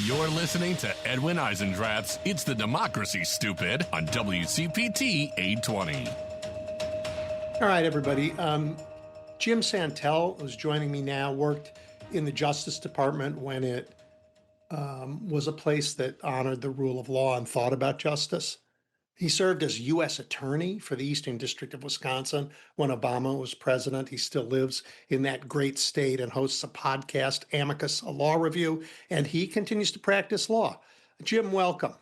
You're listening to Edwin Eisendrath's It's the Democracy, Stupid on WCPT 820. All right, everybody. Jim Santelle, who's joining me now, worked in the Justice Department when it was a place that honored the rule of law and thought about justice. He served as U.S. Attorney for the Eastern District of Wisconsin when Obama was president. He still lives in that great state and hosts a podcast, Amicus, a law review, and he continues to practice law. Jim, welcome.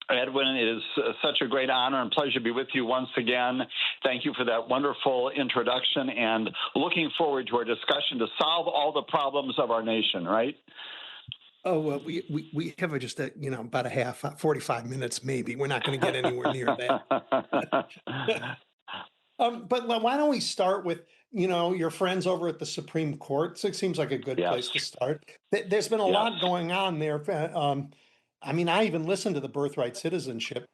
Edwin, it is such a great honor and pleasure to be with you once again. Thank you for that wonderful introduction, and looking forward to our discussion to solve all the problems of our nation, right? Oh, well, we have about a half, 45 minutes maybe. We're not going to get anywhere near that. But why don't we start with, your friends over at the Supreme Court? So it seems like a good place to start. There's been a lot going on there. I even listened to the birthright citizenship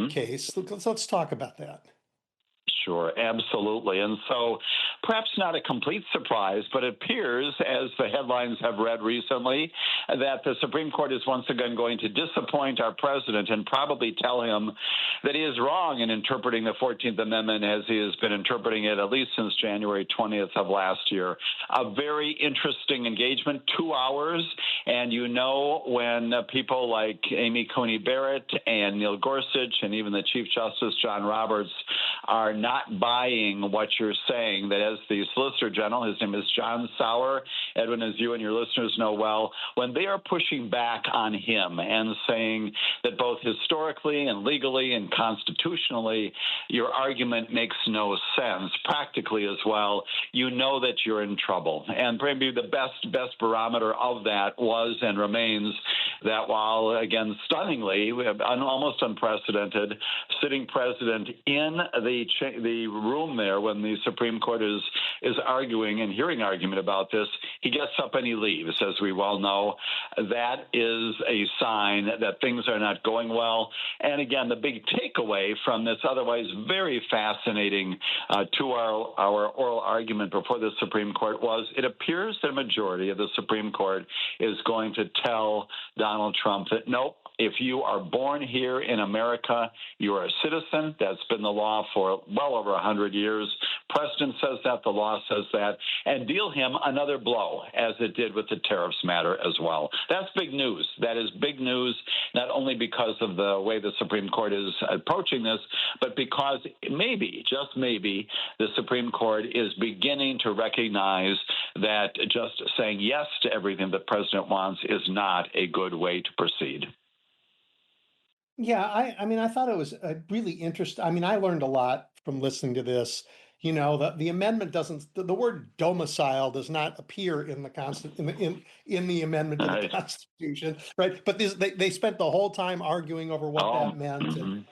case. Let's talk about that. Sure, absolutely. And so perhaps not a complete surprise, but it appears, as the headlines have read recently, that the Supreme Court is once again going to disappoint our president and probably tell him that he is wrong in interpreting the 14th Amendment as he has been interpreting it at least since January 20th of last year. A very interesting engagement, 2 hours. And when people like Amy Coney Barrett and Neil Gorsuch and even the Chief Justice John Roberts are not buying what you're saying, that as the Solicitor General, his name is John Sauer, Edwin, as you and your listeners know well, when they are pushing back on him and saying that both historically and legally and constitutionally, your argument makes no sense, practically as well, you know that you're in trouble. And maybe the best barometer of that was and remains that while, again, stunningly, almost unprecedented, sitting president in the room there when the Supreme Court is arguing and hearing argument about this, he gets up and he leaves, as we well know. That is a sign that things are not going well. And again, the big takeaway from this otherwise very fascinating 2-hour oral argument before the Supreme Court was it appears that a majority of the Supreme Court is going to tell Donald Trump that, nope, if you are born here in America, you are a citizen. That's been the law for well over 100 years. Precedent says that, the law says that, and deal him another blow, as it did with the tariffs matter as well. That's big news. That is big news, not only because of the way the Supreme Court is approaching this, but because maybe, just maybe, the Supreme Court is beginning to recognize that just saying yes to everything the president wants is not a good way to proceed. Yeah, I thought it was really interesting. I learned a lot from listening to this. The amendment the word domicile does not appear in the in the amendment to the Constitution, right? But they spent the whole time arguing over what that meant. And,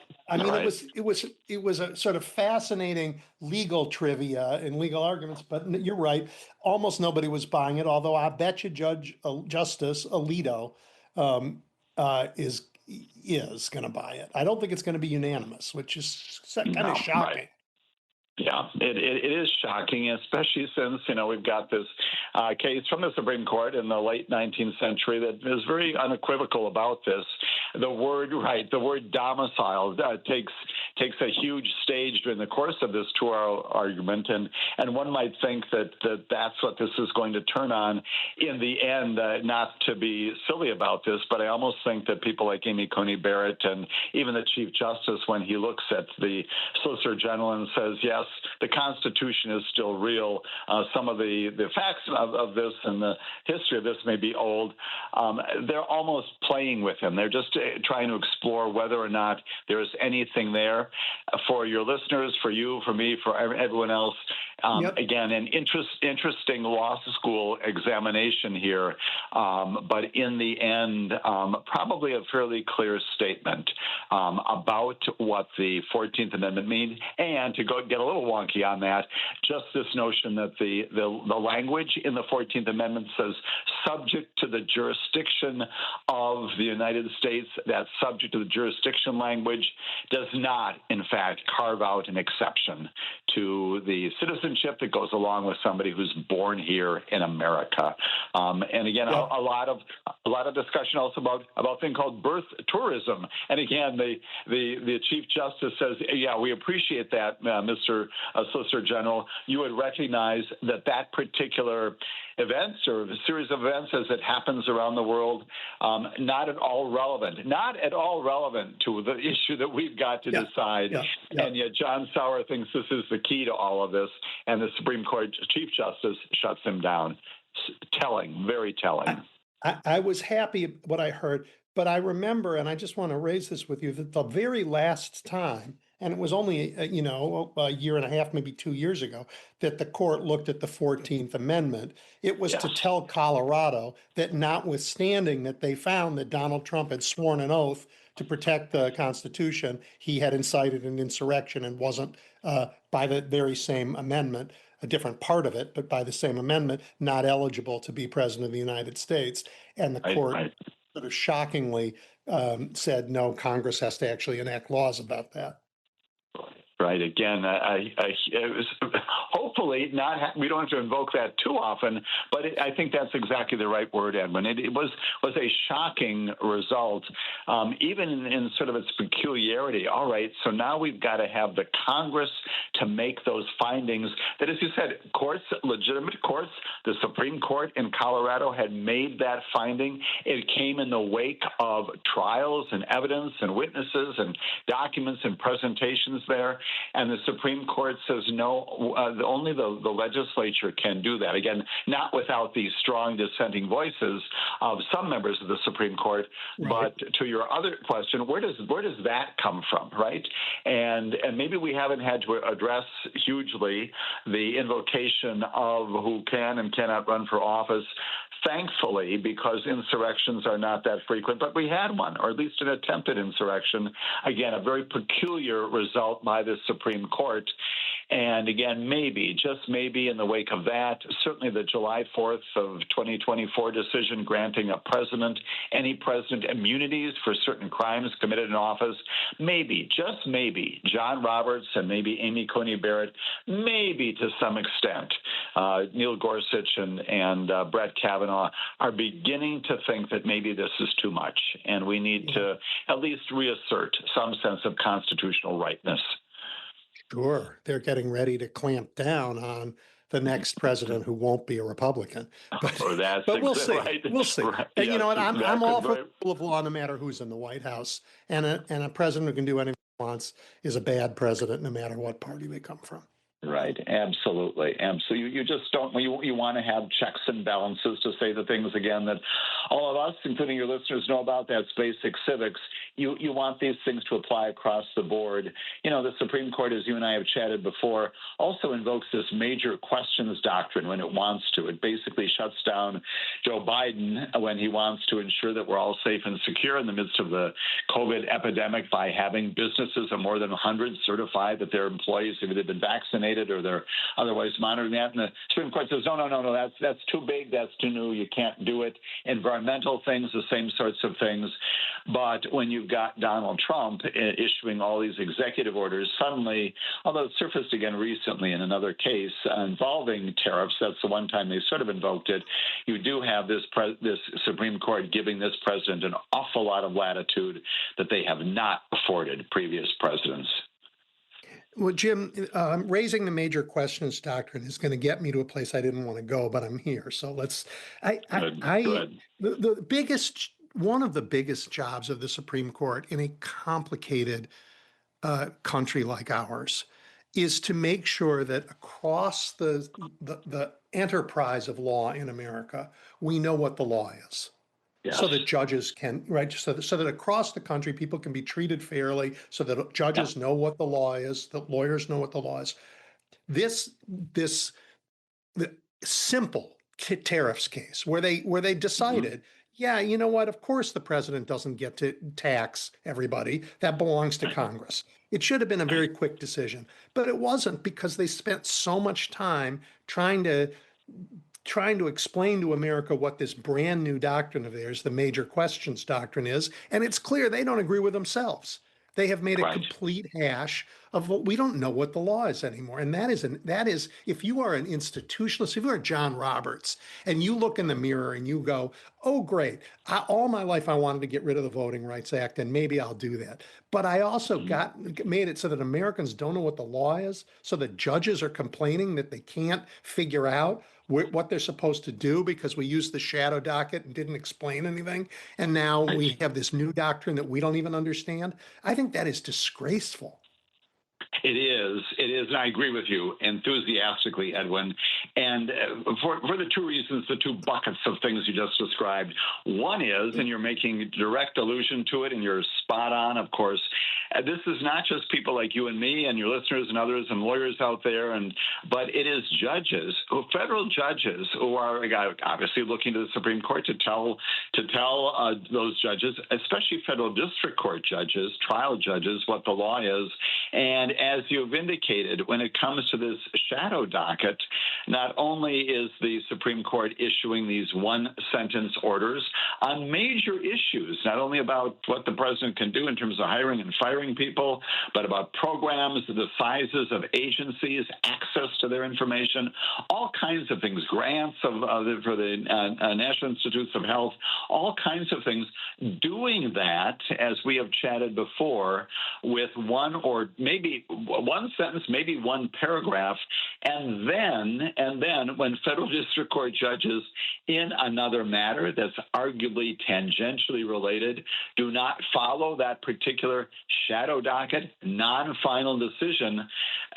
it was a sort of fascinating legal trivia and legal arguments. But you're right, almost nobody was buying it. Although I bet you Justice Alito is going to buy it. I don't think it's going to be unanimous, which is kind of shocking. Right. Yeah, it is shocking, especially since, we've got this case from the Supreme Court in the late 19th century that is very unequivocal about this. The word domicile takes a huge stage during the course of this 2-hour argument, and one might think that that's what this is going to turn on in the end, not to be silly about this, but I almost think that people like Amy Coney Barrett and even the Chief Justice, when he looks at the Solicitor General and says, yes, the Constitution is still real. Some of the facts of this and the history of this may be old. They're almost playing with him. They're just trying to explore whether or not there is anything there. For your listeners, for you, for me, for everyone else, again, an interesting law school examination here, but in the end, probably a fairly clear statement about what the 14th Amendment means. And to go get a little wonky on that, just this notion that the language in the 14th Amendment says subject to the jurisdiction of the United States. That subject to the jurisdiction language does not, in fact, carve out an exception to the citizenship citizenship that goes along with somebody who's born here in America. And again, Yeah. a lot of discussion also about a thing called birth tourism. And again, the Chief Justice says, yeah, we appreciate that, Mr. Solicitor General. You would recognize that particular events or a series of events as it happens around the world, not at all relevant to the issue that we've got to decide. Yeah. And yet John Sauer thinks this is the key to all of this, and the Supreme Court Chief Justice shuts him down. Telling, very telling. I was happy what I heard, but I remember, and I just want to raise this with you, that the very last time, and it was only, a year and a half, maybe 2 years ago, that the court looked at the 14th Amendment, it was to tell Colorado that notwithstanding that they found that Donald Trump had sworn an oath to protect the Constitution, he had incited an insurrection and wasn't, by the very same amendment, a different part of it, but by the same amendment, not eligible to be president of the United States. And the court sort of shockingly said, no, Congress has to actually enact laws about that. Right. Again, it was hopefully not. We don't have to invoke that too often, but I think that's exactly the right word, Edwin. It was a shocking result, even in sort of its peculiarity. All right, so now we've got to have the Congress to make those findings. That, as you said, courts, legitimate courts, the Supreme Court in Colorado had made that finding. It came in the wake of trials and evidence and witnesses and documents and presentations there. And the Supreme Court says no, only the legislature can do that. Again, not without the strong dissenting voices of some members of the Supreme Court. Right. But to your other question, where does that come from, right? And maybe we haven't had to address hugely the invocation of who can and cannot run for office. Thankfully, because insurrections are not that frequent, but we had one, or at least an attempted insurrection. Again, a very peculiar result by the Supreme Court. And again, maybe, just maybe in the wake of that, certainly the July 4th of 2024 decision granting a president, any president, immunities for certain crimes committed in office, maybe, just maybe, John Roberts and maybe Amy Coney Barrett, maybe to some extent, Neil Gorsuch and Brett Kavanaugh are beginning to think that maybe this is too much, and we need to at least reassert some sense of constitutional rightness. Sure. They're getting ready to clamp down on the next president who won't be a Republican. But, but we'll see. Right. We'll see. Right. And you know what? I'm all for the rule of law no matter who's in the White House. And a president who can do anything he wants is a bad president no matter what party they come from. Right. Absolutely. Absolutely. You just don't, you want to have checks and balances to say the things, again, that all of us, including your listeners, know about. That's basic civics. You want these things to apply across the board. You know, the Supreme Court, as you and I have chatted before, also invokes this major questions doctrine when it wants to. It basically shuts down Joe Biden when he wants to ensure that we're all safe and secure in the midst of the COVID epidemic by having businesses of more than 100 certify that their employees have either been vaccinated or they're otherwise monitoring that. And the Supreme Court says, no, that's too big, that's too new, you can't do it. Environmental things, the same sorts of things. But when you've got Donald Trump issuing all these executive orders, suddenly, although it surfaced again recently in another case involving tariffs, that's the one time they sort of invoked it, you do have this Supreme Court giving this president an awful lot of latitude that they have not afforded previous presidents. Well, Jim, raising the major questions doctrine is going to get me to a place I didn't want to go, but I'm here. So let's. The biggest, one of the biggest jobs of the Supreme Court in a complicated country like ours is to make sure that across the enterprise of law in America, we know what the law is. Yes. So that judges can, right, so that across the country, people can be treated fairly, so that judges know what the law is, that lawyers know what the law is. The simple tariffs case where they decided, yeah, you know what, of course the president doesn't get to tax everybody. That belongs to Congress. It should have been a very quick decision, but it wasn't, because they spent so much time trying to explain to America what this brand new doctrine of theirs, the major questions doctrine, is. And it's clear they don't agree with themselves. They have made a Right. complete hash of what we don't know what the law is anymore. And that is if you are an institutionalist, if you are John Roberts and you look in the mirror and you go, oh, great, all my life I wanted to get rid of the Voting Rights Act and maybe I'll do that. But I also made it so that Americans don't know what the law is. So the judges are complaining that they can't figure out what they're supposed to do because we used the shadow docket and didn't explain anything. And now we have this new doctrine that we don't even understand. I think that is disgraceful. It is, and I agree with you enthusiastically, Edwin. And for the two reasons, the two buckets of things you just described. One is, and you're making direct allusion to it, and you're spot on, of course, this is not just people like you and me and your listeners and others and lawyers out there, but it is judges, federal judges, who are obviously looking to the Supreme Court to tell those judges, especially federal district court judges, trial judges, what the law is. And as you've indicated, when it comes to this shadow docket, not only is the Supreme Court issuing these one-sentence orders on major issues, not only about what the president can do in terms of hiring and firing people, but about programs, the sizes of agencies, access to their information, all kinds of things, grants for the National Institutes of Health, all kinds of things. Doing that, as we have chatted before, with one or maybe one sentence, maybe one paragraph, and then when federal district court judges in another matter that's arguably tangentially related do not follow that particular shadow docket, non-final decision,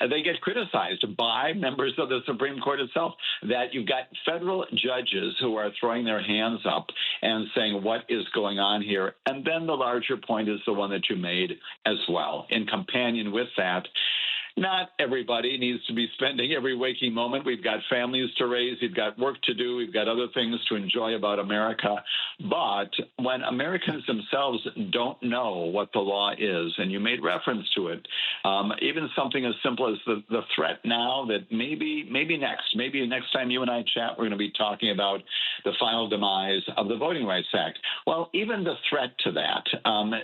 they get criticized by members of the Supreme Court itself, that you've got federal judges who are throwing their hands up and saying, what is going on here? And then the larger point is the one that you made as well. In companion with that, not everybody needs to be spending every waking moment. We've got families to raise. We've got work to do. We've got other things to enjoy about America. But when Americans themselves don't know what the law is, and you made reference to it, even something as simple as the threat now that maybe next time you and I chat, we're going to be talking about the final demise of the Voting Rights Act. Well, even the threat to that,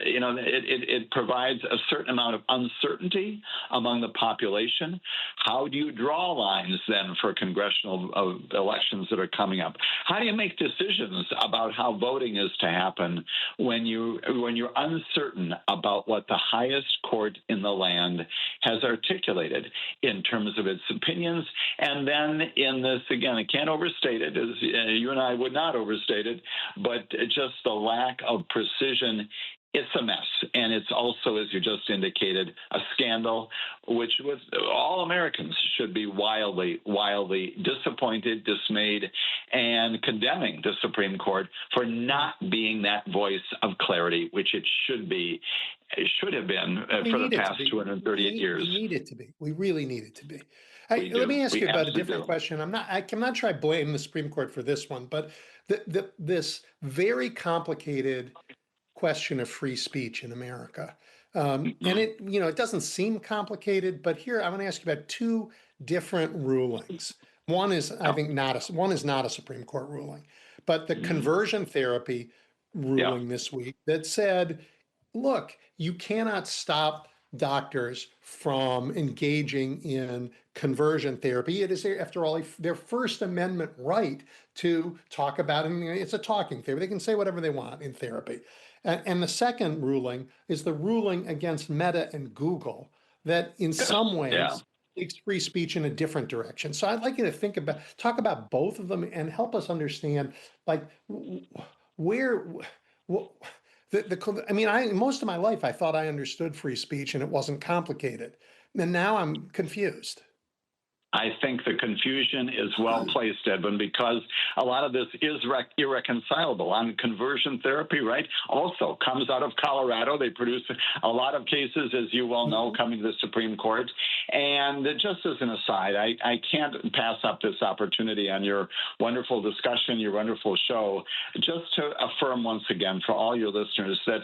it provides a certain amount of uncertainty among the population. How do you draw lines then for congressional elections that are coming up? How do you make decisions about how voting is to happen when you're uncertain about what the highest court in the land has articulated in terms of its opinions? And then in this, again, I can't overstate it, as you and I would not overstate it, but just the lack of precision. It's a mess, and it's also, as you just indicated, a scandal, which with all Americans should be wildly, wildly disappointed, dismayed, and condemning the Supreme Court for not being that voice of clarity, which it should be. It should have been for the past 238 years. We need it to be. We really need it to be. Let me ask you about a different question. I'm not sure I blame the Supreme Court for this one, but this very complicated question of free speech in America. And it doesn't seem complicated, but here I want to ask you about two different rulings. One is, I think, not a Supreme Court ruling, but the conversion therapy ruling this week that said, look, you cannot stop doctors from engaging in conversion therapy. It is, after all, their First Amendment right to talk about it. It's a talking therapy. They can say whatever they want in therapy. And the second ruling is the ruling against Meta and Google that in some ways takes free speech in a different direction. So I'd like you to talk about both of them and help us understand, like, most of my life, I thought I understood free speech and it wasn't complicated. And now I'm confused. I think the confusion is well placed, Edwin, because a lot of this is irreconcilable. On conversion therapy, right, also comes out of Colorado. They produce a lot of cases, as you well know, coming to the Supreme Court. And just as an aside, I can't pass up this opportunity on your wonderful discussion, your wonderful show, just to affirm once again for all your listeners that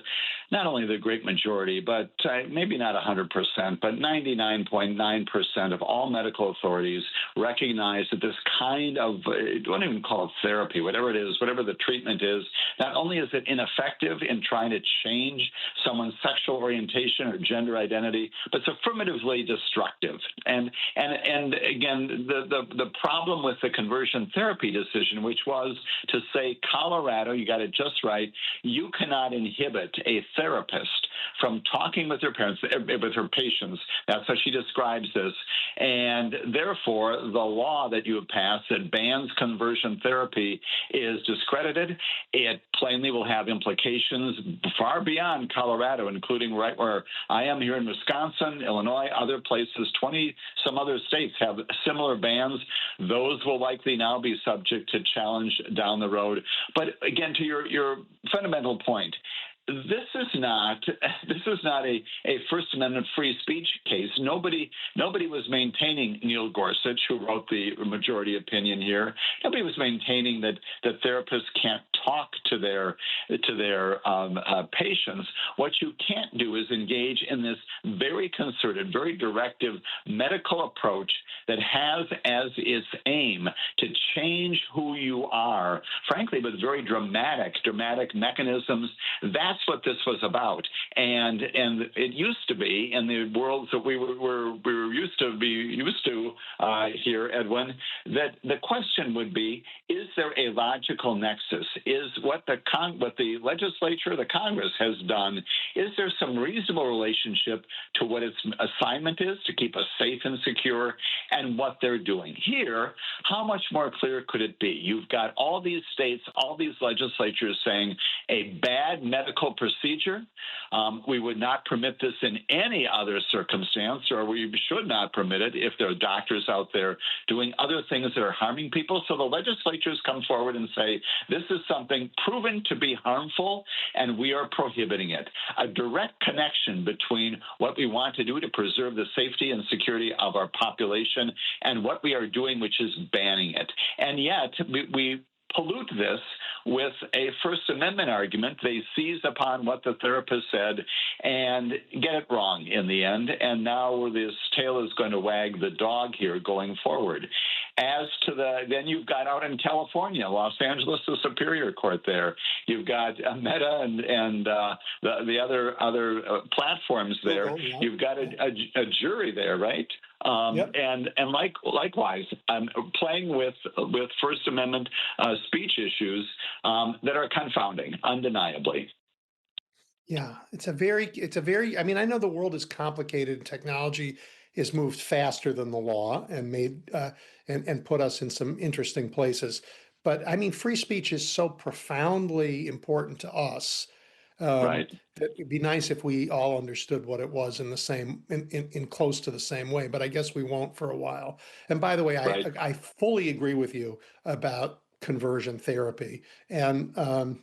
not only the great majority, but maybe not 100%, but 99.9% of all medical authorities authorities recognize that this kind of, don't even call it therapy, whatever it is, whatever the treatment is, not only is it ineffective in trying to change someone's sexual orientation or gender identity, but it's affirmatively destructive. And again, the problem with the conversion therapy decision, which was to say, Colorado, you got it just right, you cannot inhibit a therapist from talking with her parents, with her patients. That's how she describes this. And therefore, the law that you have passed that bans conversion therapy is discredited. It plainly will have implications far beyond Colorado, including right where I am here in Wisconsin, Illinois, other places. 20-some other states have similar bans. Those will likely now be subject to challenge down the road. But again, to your fundamental point, this is not a First Amendment free speech case. Nobody was maintaining Neil Gorsuch, who wrote the majority opinion here. Nobody was maintaining that therapists can't talk to their patients. What you can't do is engage in this very concerted, very directive medical approach that has as its aim to change who you are, frankly, with very dramatic mechanisms. That's what this was about, and it used to be in the worlds that we were used to here, Edwin, that the question would be: is there a logical nexus? Is what the legislature, the Congress has done? Is there some reasonable relationship to what its assignment is to keep us safe and secure, and what they're doing here? How much more clear could it be? You've got all these states, all these legislatures saying a bad medical procedure. We would not permit this in any other circumstance, or we should not permit it if there are doctors out there doing other things that are harming people. So the legislatures come forward and say, this is something proven to be harmful, and we are prohibiting it. A direct connection between what we want to do to preserve the safety and security of our population and what we are doing, which is banning it. And yet, we pollute this with a First Amendment argument. They seize upon what the therapist said and get it wrong in the end. And now this tail is going to wag the dog here going forward. As to then you've got out in California, Los Angeles, the Superior Court there. You've got Meta and the other platforms there. Oh, yeah. You've got a jury there, right? Yep. And likewise, playing with First Amendment speech issues that are confounding, undeniably. Yeah, it's a very, I mean, I know the world is complicated and technology has moved faster than the law and made and put us in some interesting places. But I mean, free speech is so profoundly important to us. Right. That it'd be nice if we all understood what it was in the same, in close to the same way, but I guess we won't for a while. And by the way, right. I fully agree with you about conversion therapy. And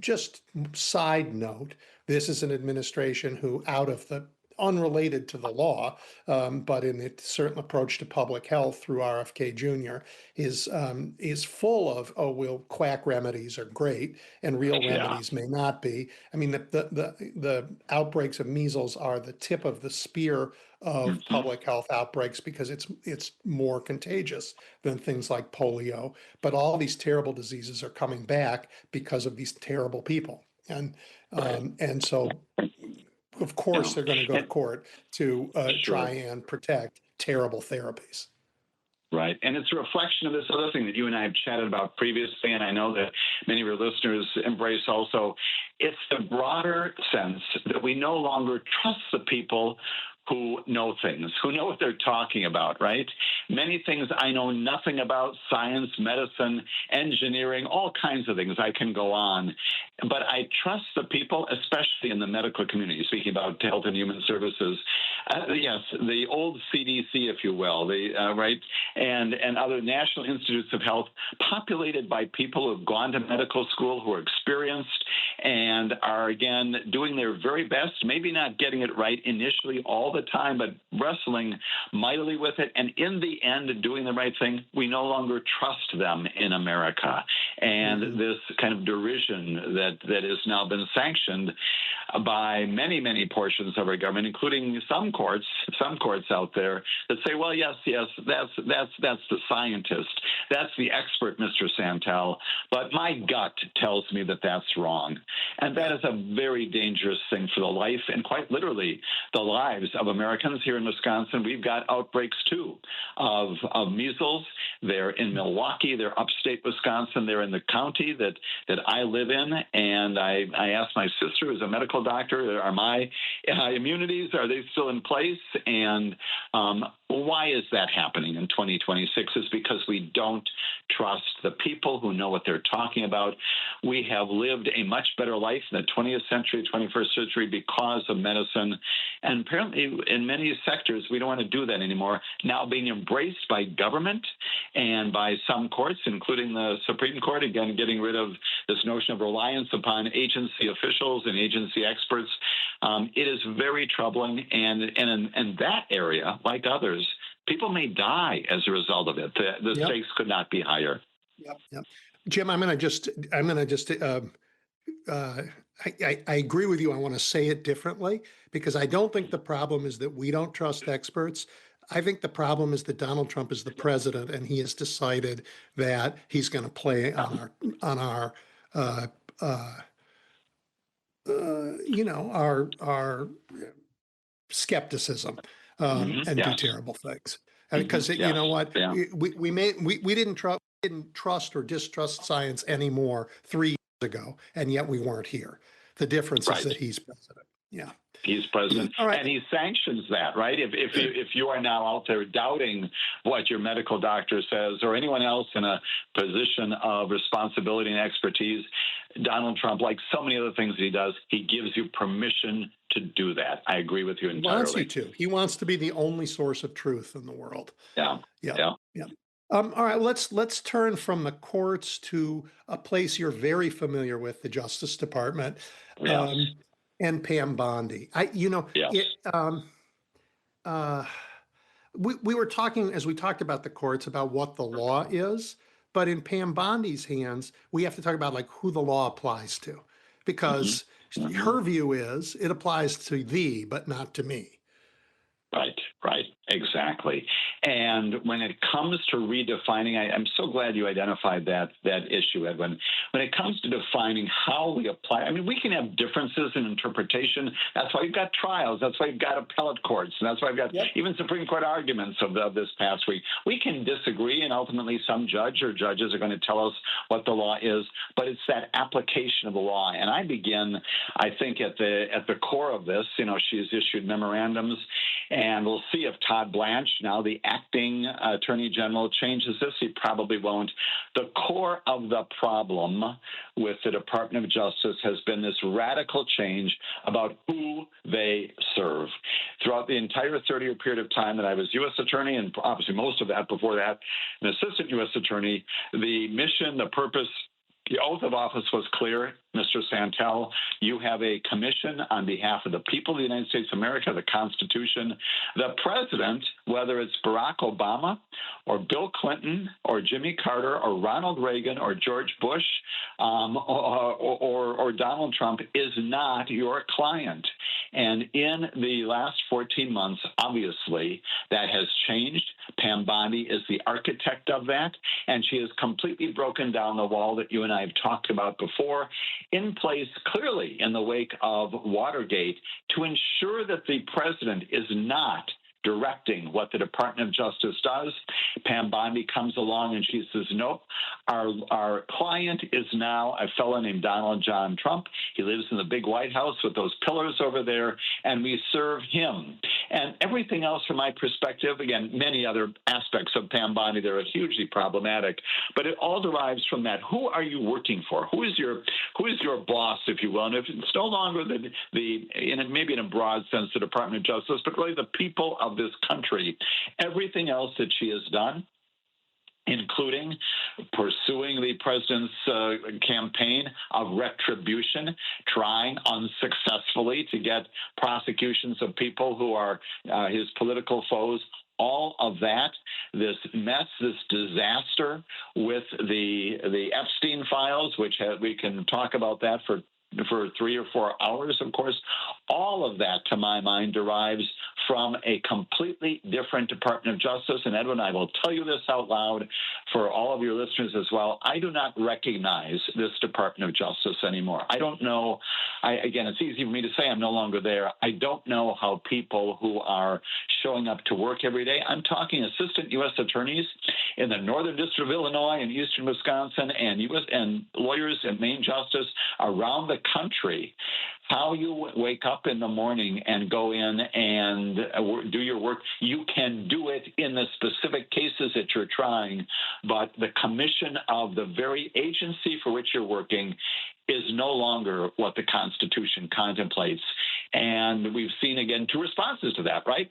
just side note, this is an administration who, out of the unrelated to the law, but in its certain approach to public health through RFK Jr. is full of, oh, well, quack remedies are great and real remedies may not be. I mean, the outbreaks of measles are the tip of the spear of public health outbreaks because it's more contagious than things like polio. But all these terrible diseases are coming back because of these terrible people. And so of course, they're going to go to court to try and protect terrible therapies. Right. And it's a reflection of this other thing that you and I have chatted about previously, and I know that many of your listeners embrace also. It's the broader sense that we no longer trust the people who know things, who know what they're talking about, right? Many things I know nothing about: science, medicine, engineering, all kinds of things. I can go on. But I trust the people, especially in the medical community, speaking about Health and Human Services. Yes, the old CDC, if you will, right, and other National Institutes of Health, populated by people who have gone to medical school, who are experienced, and are, again, doing their very best, maybe not getting it right initially all the time, but wrestling mightily with it. And in the end, doing the right thing, we no longer trust them in America. And this kind of derision that has now been sanctioned by many, many portions of our government, including some courts out there that say, well, yes, that's the scientist, that's the expert, Mr. Santelle, but my gut tells me that that's wrong. And that is a very dangerous thing for the life and quite literally the lives of Americans. Here in Wisconsin, we've got outbreaks too of measles. They're in Milwaukee, they're upstate Wisconsin, they're in the county that I live in. And I asked my sister, who's a medical doctor, are my immunities, are they still in place? And why is that happening in 2026 is because we don't trust the people who know what they're talking about. We have lived a much better life in the 20th century, 21st century because of medicine. And apparently in many sectors, we don't want to do that anymore. Now being embraced by government and by some courts, including the Supreme Court, again, getting rid of this notion of reliance upon agency officials and agency experts. It is very troubling. And in that area, like others, people may die as a result of it. The stakes could not be higher. Yep. Jim, I agree with you. I want to say it differently because I don't think the problem is that we don't trust experts. I think the problem is that Donald Trump is the president and he has decided that he's going to play on our our skepticism and do terrible things. Because you know what, we didn't trust or distrust science anymore 3 years ago, and yet we weren't here. The difference is that he's president. Yeah. He's president, and he sanctions that, right? If you are now out there doubting what your medical doctor says or anyone else in a position of responsibility and expertise, Donald Trump, like so many other things he does, he gives you permission to do that. I agree with you entirely. He wants you to. He wants to be the only source of truth in the world. Yeah. All right, let's turn from the courts to a place you're very familiar with, the Justice Department. And Pam Bondi. We were talking, as we talked about the courts, about what the law is, but in Pam Bondi's hands, we have to talk about like who the law applies to, because her view is it applies to thee, but not to me. Right, exactly. And when it comes to redefining, I'm so glad you identified that issue, Edwin. When it comes to defining how we apply, I mean, we can have differences in interpretation. That's why we've got trials. That's why we've got appellate courts. And that's why we've got even Supreme Court arguments of this past week. We can disagree, and ultimately some judge or judges are going to tell us what the law is, but it's that application of the law. And I begin, I think, at the core of this. She's issued memorandums, and we'll see if Todd Blanche, now the acting Attorney General, changes this. He probably won't. The core of the problem with the Department of Justice has been this radical change about who they serve. Throughout the entire 30-year period of time that I was U.S. Attorney, and obviously most of that before that, an Assistant U.S. Attorney, the mission, the purpose, the oath of office was clear. Mr. Santelle, you have a commission on behalf of the people of the United States of America, the Constitution. The president, whether it's Barack Obama or Bill Clinton or Jimmy Carter or Ronald Reagan or George Bush or Donald Trump, is not your client. And in the last 14 months, obviously, that has changed. Pam Bondi is the architect of that, and she has completely broken down the wall that you and I have talked about before, in place clearly in the wake of Watergate, to ensure that the president is not directing what the Department of Justice does. Pam Bondi comes along and she says, nope, our client is now a fellow named Donald John Trump. He lives in the big White House with those pillars over there, and we serve him. And everything else from my perspective, again, many other aspects of Pam Bondi that are hugely problematic, but it all derives from that. Who are you working for? Who is your boss, if you will? And if it's no longer maybe in a broad sense, the Department of Justice, but really the people of this country, everything else that she has done including pursuing the president's campaign of retribution, trying unsuccessfully to get prosecutions of people who are his political foes. All of that, this mess, this disaster with the Epstein files, which we can talk about that for 3 or 4 hours, of course. All of that, to my mind, derives from a completely different Department of Justice. And Edwin, I will tell you this out loud for all of your listeners as well. I do not recognize this Department of Justice anymore. I don't know. Again, it's easy for me to say I'm no longer there. I don't know how people who are showing up to work every day, I'm talking assistant U.S. attorneys in the Northern District of Illinois and Eastern Wisconsin and lawyers and Maine Justice around the country, how you wake up in the morning and go in and do your work. You can do it in the specific cases that you're trying, but the commission of the very agency for which you're working is no longer what the Constitution contemplates. And we've seen, again, 2 responses to that, right?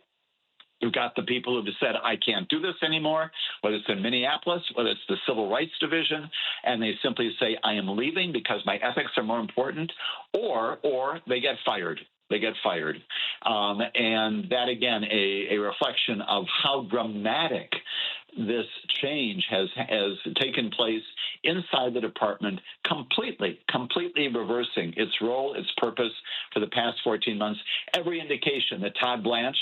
You've got the people who've said, I can't do this anymore, whether it's in Minneapolis, whether it's the Civil Rights Division, and they simply say, I am leaving because my ethics are more important, or they get fired. They get fired. And that, again, a reflection of how dramatic this change has taken place inside the department, completely reversing its role, its purpose for the past 14 months. Every indication that Todd Blanche,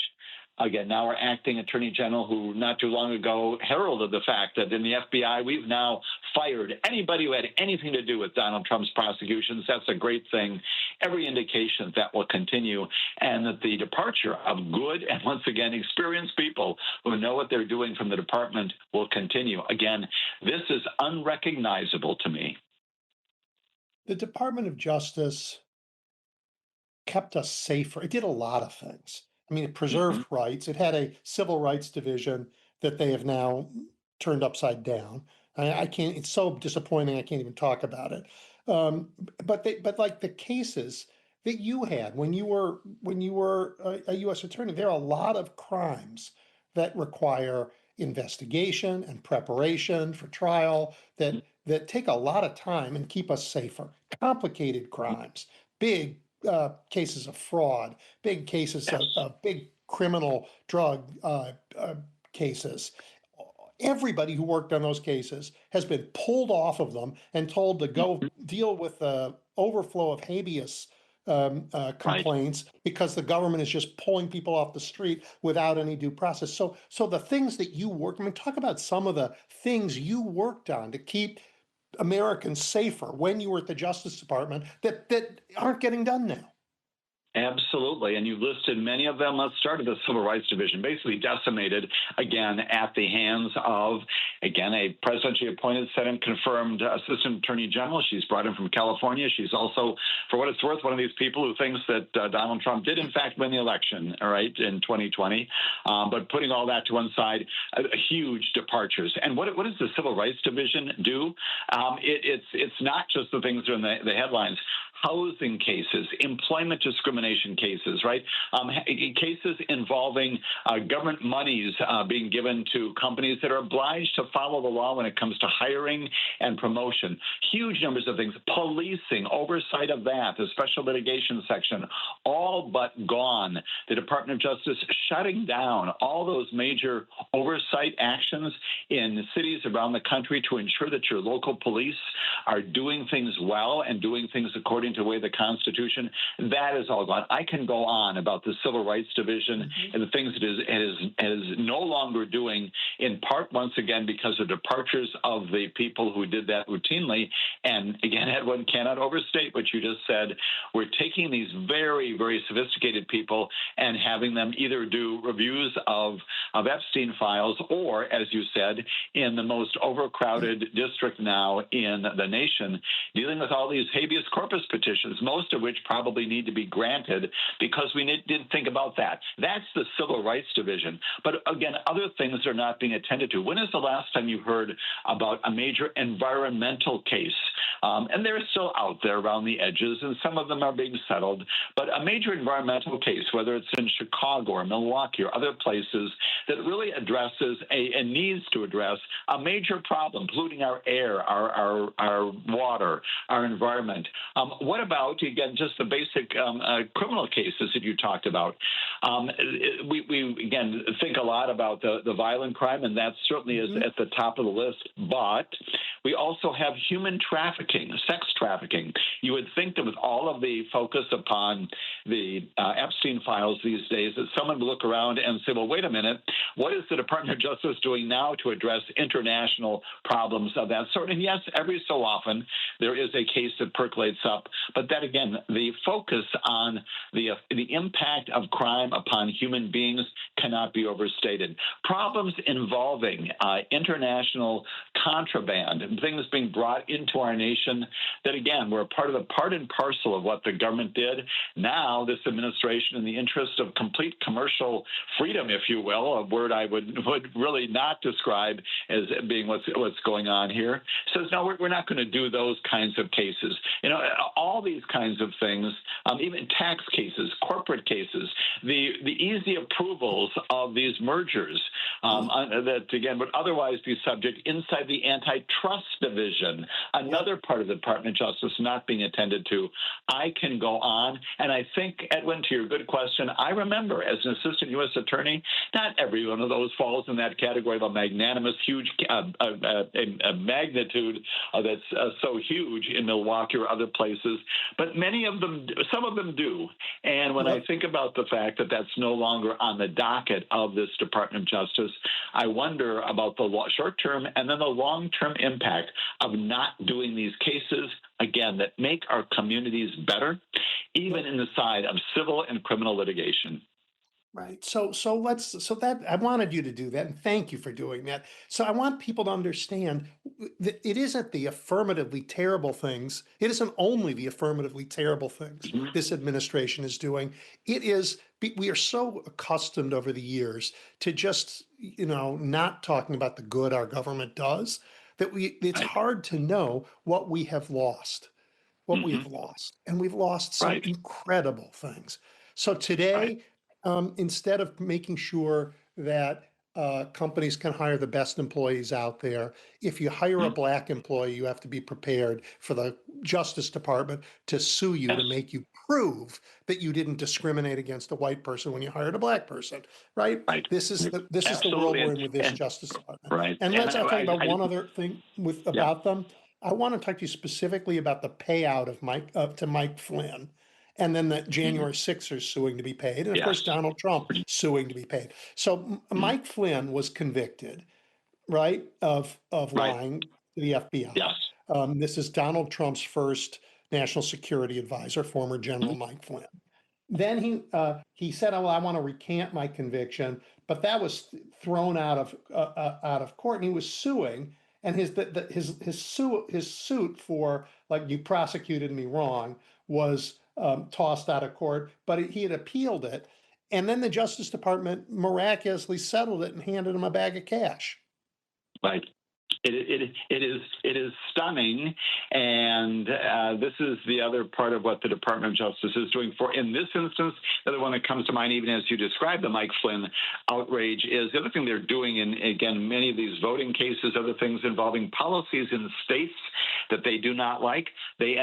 again, now our acting attorney general, who not too long ago heralded the fact that in the FBI, we've now fired anybody who had anything to do with Donald Trump's prosecutions. That's a great thing. Every indication that will continue, and that the departure of good and, once again, experienced people who know what they're doing from the department will continue. Again, this is unrecognizable to me. The Department of Justice kept us safer. It did a lot of things. I mean, it preserved rights. It had a civil rights division that they have now turned upside down. I can't. It's so disappointing. I can't even talk about it. But like the cases that you had when you were a U.S. attorney, there are a lot of crimes that require investigation and preparation for trial that take a lot of time and keep us safer. Complicated crimes, big cases of fraud, big cases of big criminal drug cases. Everybody who worked on those cases has been pulled off of them and told to go deal with the overflow of habeas complaints because the government is just pulling people off the street without any due process. So the things that you worked, I mean, talk about some of the things you worked on to keep Americans safer when you were at the Justice Department that aren't getting done now. Absolutely. And you listed many of them. Let's start at the Civil Rights Division, basically decimated, again, at the hands of, again, a presidentially appointed, Senate-confirmed Assistant Attorney General. She's brought in from California. She's also, for what it's worth, one of these people who thinks that Donald Trump did, in fact, win the election, all right, in 2020. But putting all that to one side, huge departures. And what does the Civil Rights Division do? It's not just the things that are in the headlines. Housing cases, employment discrimination cases, right? Cases involving government monies being given to companies that are obliged to follow the law when it comes to hiring and promotion. Huge numbers of things. Policing, oversight of that, the special litigation section, all but gone. The Department of Justice shutting down all those major oversight actions in cities around the country to ensure that your local police are doing things well and doing things according to the way the Constitution, that is all gone. I can go on about the Civil Rights Division and the things it is no longer doing, in part, once again, because of departures of the people who did that routinely. And again, Edwin, cannot overstate what you just said. We're taking these very, very sophisticated people and having them either do reviews of Epstein files or, as you said, in the most overcrowded district now in the nation, dealing with all these habeas corpus petitions petitions, most of which probably need to be granted because we didn't think about that. That's the Civil Rights Division. But again, other things are not being attended to. When is the last time you heard about a major environmental case? And they're still out there around the edges, and some of them are being settled. But a major environmental case, whether it's in Chicago or Milwaukee or other places, that really addresses and needs to address a major problem, polluting our air, our water, our environment. What about, again, just the basic criminal cases that you talked about? We again, think a lot about the violent crime, and that certainly is at the top of the list. But we also have human trafficking, sex trafficking. You would think that with all of the focus upon the Epstein files these days, that someone would look around and say, well, wait a minute, what is the Department of Justice doing now to address international problems of that sort? And yes, every so often there is a case that percolates up. But that, again, the focus on the impact of crime upon human beings cannot be overstated. Problems involving international contraband and things being brought into our nation that, again, were part and parcel of what the government did. Now, this administration, in the interest of complete commercial freedom, if you will, a word I would really not describe as being what's going on here, says, no, we're not going to do those kinds of cases. You know, all these kinds of things, even tax cases, corporate cases, the easy approvals of these mergers that, again, would otherwise be subject inside the antitrust division, another part of the Department of Justice not being attended to. I can go on. And I think, Edwin, to your good question, I remember as an assistant U.S. attorney, not every one of those falls in that category of a magnanimous, huge a magnitude that's so huge in Milwaukee or other places, but many of them, some of them do. And when I think about the fact that that's no longer on the docket of this Department of Justice, I wonder about the short-term and then the long-term impact of not doing these cases, again, that make our communities better, even in the side of civil and criminal litigation. Right. So that I wanted you to do that, and thank you for doing that. So I want people to understand that it isn't the affirmatively terrible things. It isn't only the affirmatively terrible things this administration is doing. It is, we are so accustomed over the years to just, not talking about the good our government does, that it's hard to know what we have lost. And we've lost some incredible things. So today, instead of making sure that companies can hire the best employees out there, if you hire a black employee, you have to be prepared for the Justice Department to sue you to make you prove that you didn't discriminate against a white person when you hired a black person, right? This is the world we're in with this Justice Department. Right. And I'll tell you about one other thing about them. I want to talk to you specifically about the payout of to Mike Flynn. And then the January 6th are suing to be paid. And of course, Donald Trump suing to be paid. So Mike Flynn was convicted, right, of lying to the FBI. Yes. This is Donald Trump's first national security advisor, former General Mike Flynn. Then he said, "Oh, well, I want to recant my conviction," but that was thrown out of court, and he was suing. And his suit for, like, you prosecuted me wrong was tossed out of court, but he had appealed it. And then the Justice Department miraculously settled it and handed him a bag of cash. Right. It is stunning, and this is the other part of what the Department of Justice is doing. For in this instance, the other one that comes to mind, even as you described the Mike Flynn outrage, is the other thing they're doing in, again, many of these voting cases, other things involving policies in states that they do not like. The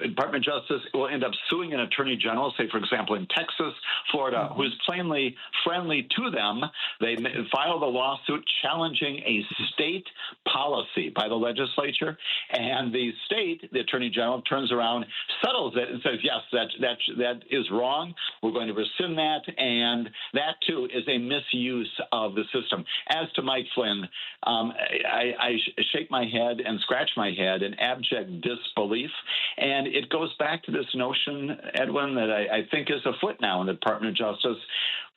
Department of Justice will end up suing an attorney general, say, for example, in Texas, Florida, who's plainly friendly to them. They filed a lawsuit challenging a state policy by the legislature, and the attorney general turns around, settles it, and says, yes, that is wrong. We're going to rescind that, and that too is a misuse of the system. As to Mike Flynn, I shake my head and scratch my head in abject disbelief, and it goes back to this notion, Edwin, that I think is afoot now in the Department of Justice.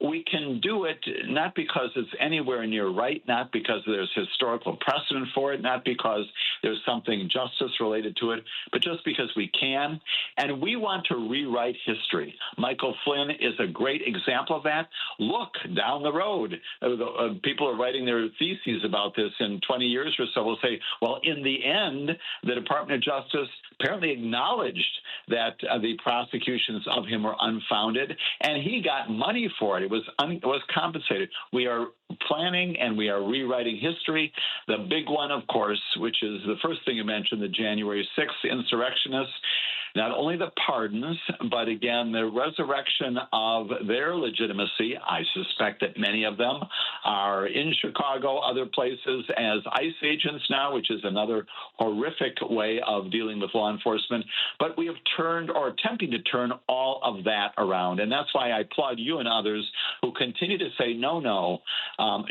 We can do it not because it's anywhere near right, not because there's historical precedent precedent for it, not because there's something justice related to it, but just because we can. And we want to rewrite history. Michael Flynn is a great example of that. Look down the road. People are writing their theses about this in 20 years or so will say, well, in the end, the Department of Justice apparently acknowledged that the prosecutions of him were unfounded, and he got money for it. It was compensated. We are planning and we are rewriting history. The big one, of course, which is the first thing you mentioned, the January 6th insurrectionists. Not only the pardons, but again, the resurrection of their legitimacy. I suspect that many of them are in Chicago, other places, as ICE agents now, which is another horrific way of dealing with law enforcement. But we have turned, or attempting to turn, all of that around. And that's why I applaud you and others who continue to say, no.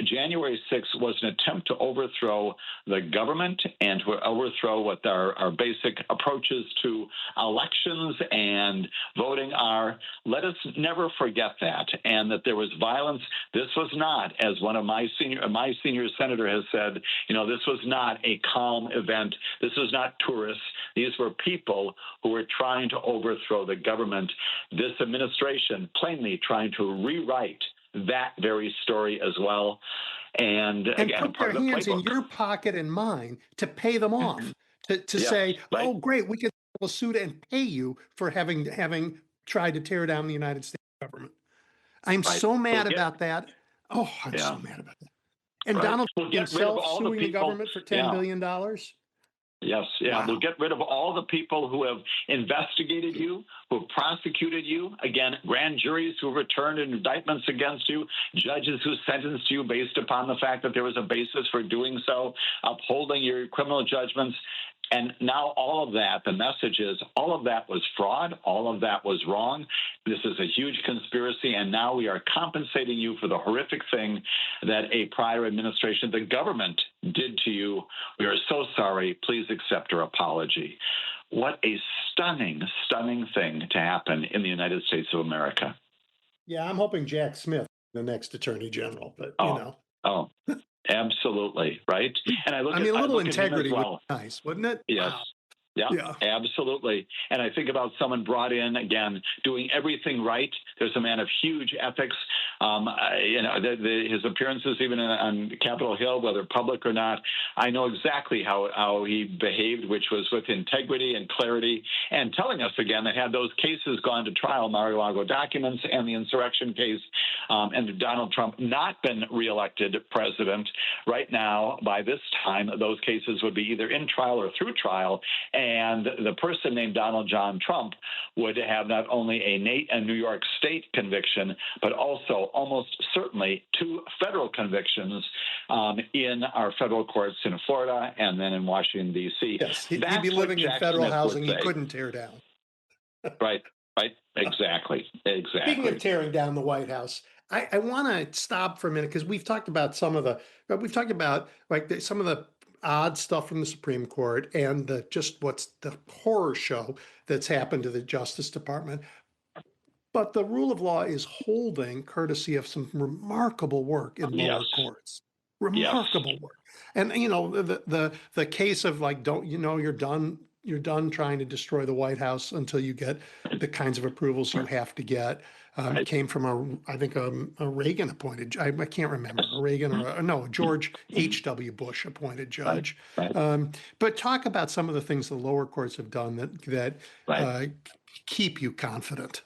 January 6th was an attempt to overthrow the government and to overthrow what our basic approaches to elections and voting are. Let us never forget that, and that there was violence. This was not, as one of my senior senator has said, this was not a calm event. This was not tourists. These were people who were trying to overthrow the government. This administration plainly trying to rewrite that very story as well. And again, put their hands in your pocket and mine to pay them off, to say, right. oh, great, we can sue and pay you for having tried to tear down the United States government. I'm so mad about that. Oh, I'm so mad about that. And Donald himself suing the government for $10 billion. Yes, Wow. We'll get rid of all the people who have investigated you, who have prosecuted you. Again, grand juries who returned indictments against you, judges who sentenced you based upon the fact that there was a basis for doing so, upholding your criminal judgments. And now all of that, the message is all of that was fraud. All of that was wrong. This is a huge conspiracy. And now we are compensating you for the horrific thing that a prior administration, the government, did to you. We are so sorry. Please accept our apology. What a stunning, stunning thing to happen in the United States of America. Yeah, I'm hoping Jack Smith, the next attorney general, but Oh, absolutely. Right. And a little integrity would be nice, wouldn't it? Yes. Wow. Yeah, absolutely. And I think about someone brought in, again, doing everything right. There's a man of huge ethics. His appearances even on Capitol Hill, whether public or not, I know exactly how he behaved, which was with integrity and clarity, and telling us again that had those cases gone to trial, Mar-a-Lago documents and the insurrection case, and Donald Trump not been reelected president, right now, by this time, those cases would be either in trial or through trial. And the person named Donald John Trump would have not only a New York State conviction, but also almost certainly 2 federal convictions in our federal courts in Florida and then in Washington, D.C. Yes, he'd be living in federal housing he couldn't tear down. Right, exactly. Speaking of tearing down the White House, I want to stop for a minute because we've talked about some of the odd stuff from the Supreme Court and what's the horror show that's happened to the Justice Department. But the rule of law is holding courtesy of some remarkable work in lower courts. Remarkable work. And the case of you're done trying to destroy the White House until you get the kinds of approvals you have to get. It came from a Reagan appointed, I can't remember, George H.W. Bush appointed judge. But talk about some of the things the lower courts have done that keep you confident.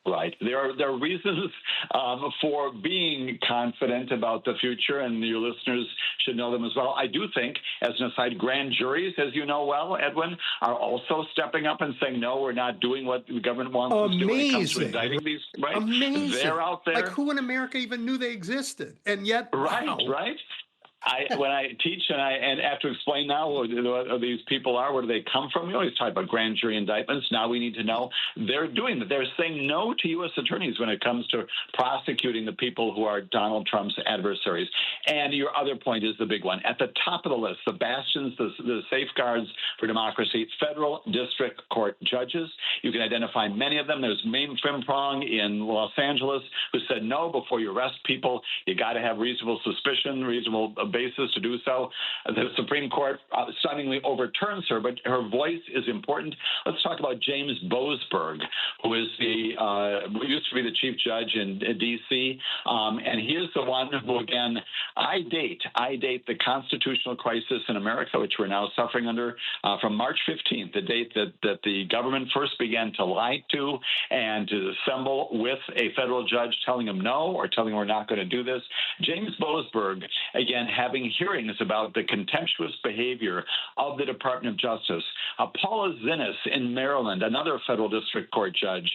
Right. There are reasons for being confident about the future, and your listeners should know them as well. I do think, as an aside, grand juries, as you know well, Edwin, are also stepping up and saying, no, we're not doing what the government wants us to do when it comes to indicting these. Right? Amazing. They're out there. Like, who in America even knew they existed? And yet, right. When I teach and have to explain now who these people are, where do they come from? We always talk about grand jury indictments. Now we need to know they're doing that. They're saying no to U.S. attorneys when it comes to prosecuting the people who are Donald Trump's adversaries. And your other point is the big one. At the top of the list, the bastions, the safeguards for democracy, federal district court judges. You can identify many of them. There's Main Frimpong in Los Angeles who said, no, before you arrest people, you got to have reasonable suspicion, reasonable basis to do so. The Supreme Court stunningly overturns her, but her voice is important. Let's talk about James Boasberg, who is who used to be the chief judge in D.C., and he is the one who, again, I date the constitutional crisis in America, which we're now suffering under, from March 15th, the date that the government first began to lie to and to assemble with a federal judge telling him no or telling him we're not going to do this. James Boasberg, again, having hearings about the contemptuous behavior of the Department of Justice. Paula Zinnes in Maryland, another federal district court judge,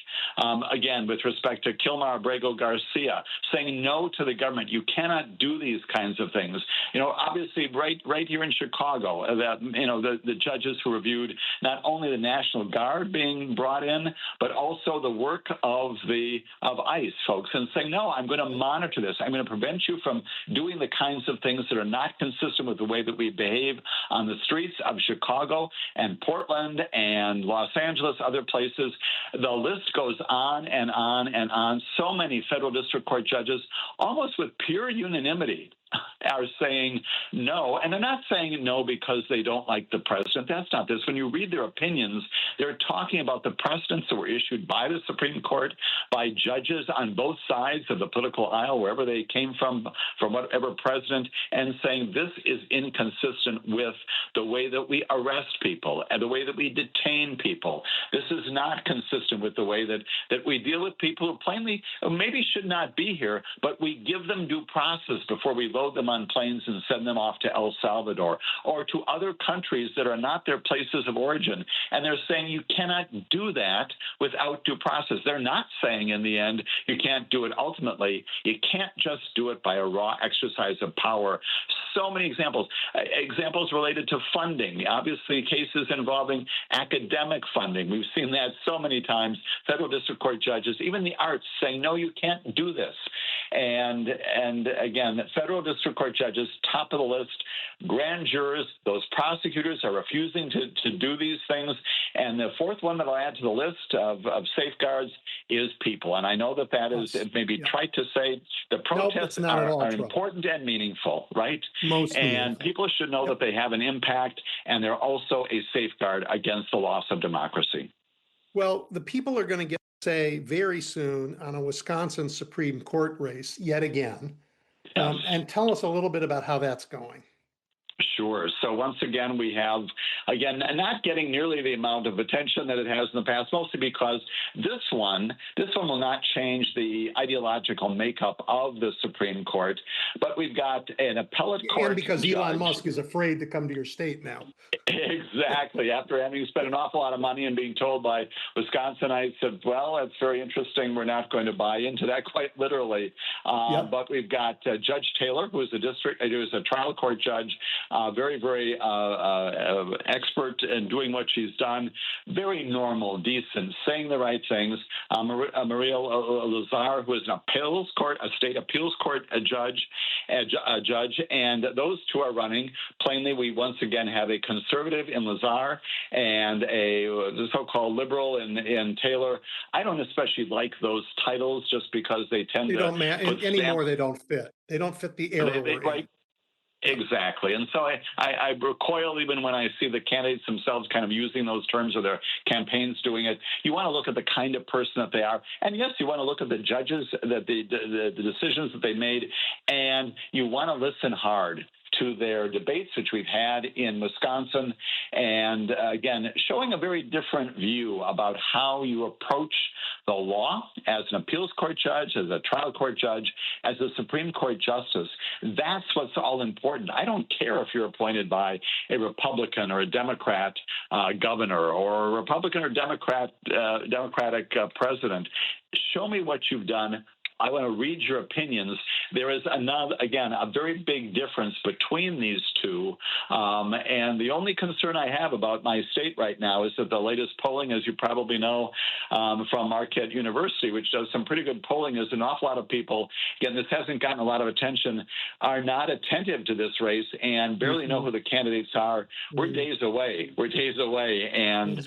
again, with respect to Kilmar Abrego Garcia, saying no to the government. You cannot do these kinds of things. Obviously, right here in Chicago, the judges who reviewed not only the National Guard being brought in, but also the work of ICE folks, and saying, no, I'm going to monitor this. I'm going to prevent you from doing the kinds of things that are not consistent with the way that we behave on the streets of Chicago and Portland and Los Angeles, other places. The list goes on and on and on. So many federal district court judges, almost with pure unanimity, are saying no. And they're not saying no because they don't like the president. That's not this. When you read their opinions, they're talking about the precedents that were issued by the Supreme Court, by judges on both sides of the political aisle, wherever they came from whatever president, and saying this is inconsistent with the way that we arrest people and the way that we detain people. This is not consistent with the way that we deal with people who plainly maybe should not be here, but we give them due process before we load them on planes and send them off to El Salvador or to other countries that are not their places of origin. And they're saying you cannot do that without due process. They're not saying in the end you can't do it ultimately. You can't just do it by a raw exercise of power. So many examples related to funding, obviously cases involving academic funding. We've seen that so many times. Federal district court judges, even the arts, saying, no, you can't do this. And again, federal district court judges, top of the list, grand jurors, those prosecutors are refusing to do these things. And the fourth one that I'll add to the list of safeguards is people. And I know that is maybe trite to say. The protests are important and meaningful, right? And people should know that they have an impact, and they're also a safeguard against the loss of democracy. Well, the people are going to get say very soon on a Wisconsin Supreme Court race yet again. Yes. And tell us a little bit about how that's going. Sure. So once again, we have, not getting nearly the amount of attention that it has in the past, mostly because this one will not change the ideological makeup of the Supreme Court, but we've got an appellate court. And because Elon Musk is afraid to come to your state now. Exactly. After having spent an awful lot of money and being told by Wisconsinites that, well, that's very interesting, we're not going to buy into that quite literally. But we've got Judge Taylor, who is a trial court judge, very, very expert in doing what she's done, very normal, decent, saying the right things. Maria Lazar, who is a state appeals court judge, and those two are running. Plainly, we once again have a conservative in Lazar and the so-called liberal in Taylor. I don't especially like those titles just because they tend anymore. They don't fit. They don't fit the era we're in. Exactly. And so I recoil even when I see the candidates themselves kind of using those terms or their campaigns doing it. You want to look at the kind of person that they are. And yes, you want to look at the judges, the decisions that they made, and you want to listen hard to their debates, which we've had in Wisconsin, and again, showing a very different view about how you approach the law as an appeals court judge, as a trial court judge, as a Supreme Court justice. That's what's all important. I don't care if you're appointed by a Republican or a Democrat governor or a Republican or Democratic president. Show me what you've done I want to read your opinions. There is another, again, a very big difference between these two. And the only concern I have about my state right now is that the latest polling, as you probably know, from Marquette University, which does some pretty good polling, is an awful lot of people, again, this hasn't gotten a lot of attention, are not attentive to this race and barely know who the candidates are. We're days away. We're days away. And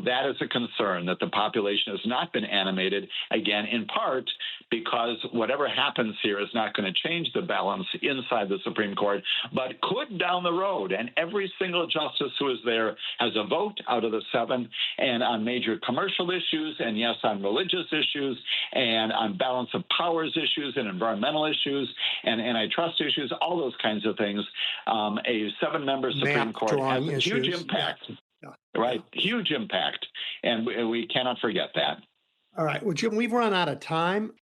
that is a concern, that the population has not been animated, again, in part because whatever happens here is not going to change the balance inside the Supreme Court, but could down the road. And every single justice who is there has a vote out of the 7, and on major commercial issues, and yes, on religious issues, and on balance of powers issues, and environmental issues, and antitrust issues, all those kinds of things. A 7-member Supreme Court has a huge impact. Yeah. Right, huge impact, and we cannot forget that. All right. Well, Jim, we've run out of time.